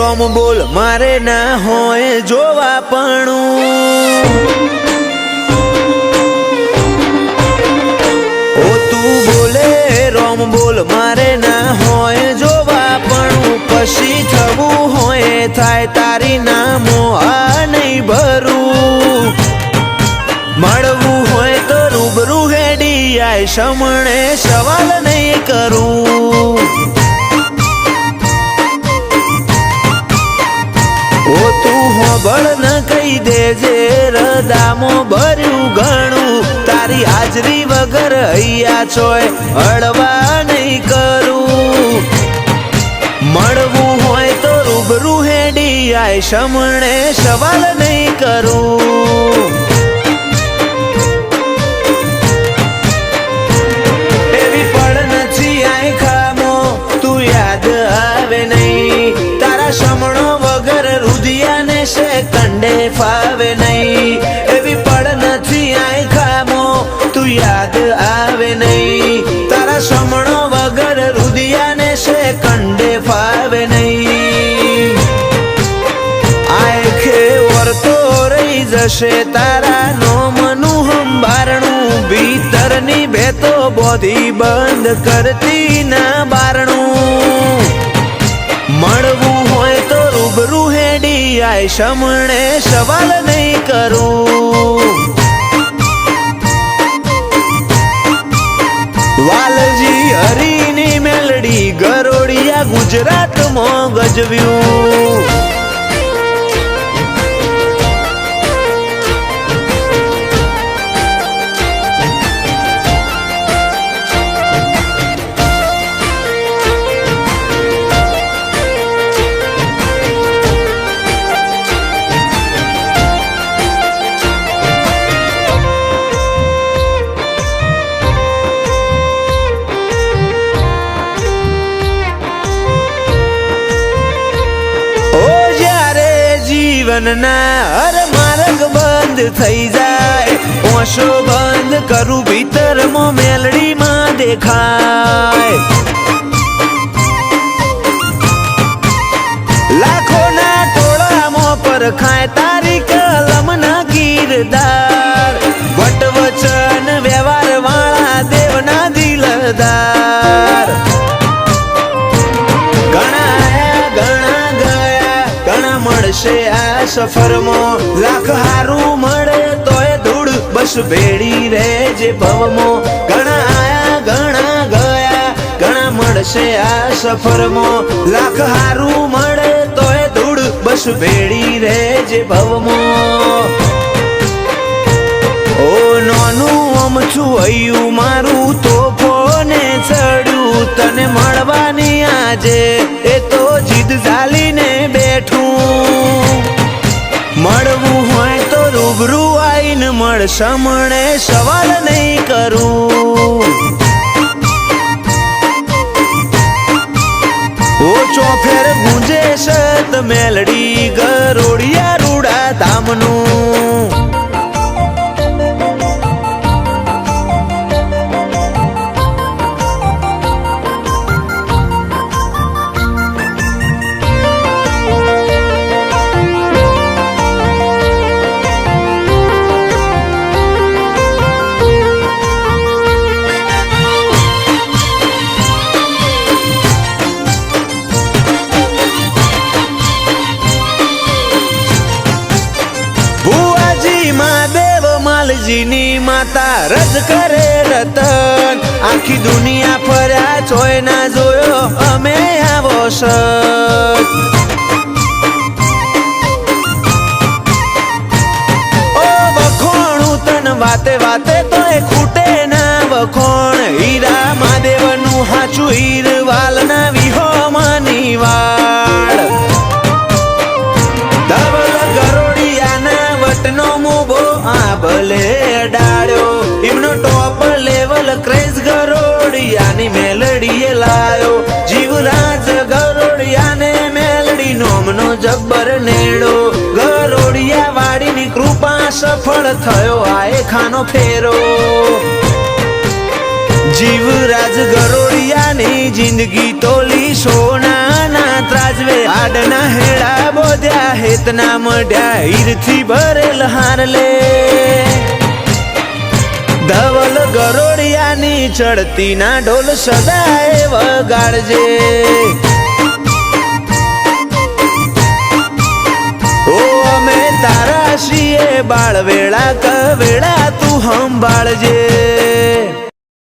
રોમ બોલ મારે ના હોય જોવાપણું ઓ તું બોલે રોમ બોલ મારે ના હોય જોવાપણું પછી થવું હોય થાય તારી નામો આ નહીં ભરું મળવું હોય તો રૂબરૂ હેડી આય સમણે સવાલ નહીં કરું ઓ તું હોબળ ન કહી દેજે રદામો ભર્યું ઘણું તારી હાજરી વગર હૈયા ચોય હળવા નહીં કરું મળવું હોય તો રૂબરૂ હેડી આય સમણે સવાલ નહીં કરું એવી પડ નથી આય ખામો તું યાદ આવે નહીં તારા સમણો વગર રુધિયાને સે કંડે ફાવે નહીં એવી પડ નથી આય ખામો તું યાદ આવે નહીં તારા સમણો વગર રુધિયાને સે કંડે ફાવે નહીં આખે વર્તો રહી જશે તારા નોમનું હંભારણું ભીતરની ભેતો બોધી બંધ કરતી ના બારણું મળવું હોય તો રૂબરૂ હેડી આય સમણે સવાલ નહીં કરું વાલજી હરીની મેલડી ગરોડિયા ગુજરાતમાં ગજવ્યું જીવનના હર માર્ગ બંધ થઈ જાય ઓશો બંધ કરું ભીતરમાં મેલડીમાં દેખાય લાખોના ટોળામાં પરખાય તારી કલમના ગીરદાર વટવચન વ્યવહાર વાળા દેવના દિલદાર મળશે આ સફરમાં લાખ હારું મળે તોય ધૂળ બસ ભેડી રહેજે ભવમાં ઘણા આયા ઘણા ગયા ઘણા મળશે આ સફરમાં લાખ હારું મળે તોય ધૂળ બસ ભેડી રહેજે ભવમાં ઓ નોનું અમથું હૈયું મારું તોફોને ચડ્યું તને મળવાની આજે એ તો જીદ ઝાલીને બેઠું મળવું હોય તો રૂબરૂ આઈને મળ સમણે સવાલ નહીં કરું ઓ ચોફેર ગુંજે સત મેલડી ગરોડિયા રૂડા ધામનું માલજીની માતા રજ કરે રતન આખી દુનિયા ફર્યા ચોય ના જોયો અમે આવો સત ઓ વખોણું તન વાતે વાતે તોય ખૂટે ના વખોણ હીરા મહાદેવનું હાચું હીરવાલ ના વિહોમની વાળ ધવલ ગરોડિયાના વટનો મુભો આ ભલે ડાળ્યો એમનો ટોપ લેવલ ક્રેઝ ગરોડિયાની મેલડીએ લાયો જીવરાજ ગરોડિયાને મેલડી નોમનો જબ્બર નેડો ગરોડિયા વાડીની કૃપા સફળ થયો આએ ખાનો ફેરો જીવરાજ ગરોડિયાની જિંદગી તોલી સોનાના ત્રાજવે આડના હેડા બોધ્યા હેતના મઢ્યા હીરથી ભરેલ હારલે ધવલ ગરોડિયાની ચડતી ના ઢોલ સદાય વગાડજે ઓ અમે તારા છીએ બાળ વેળા કવેળા તું સંભાળજે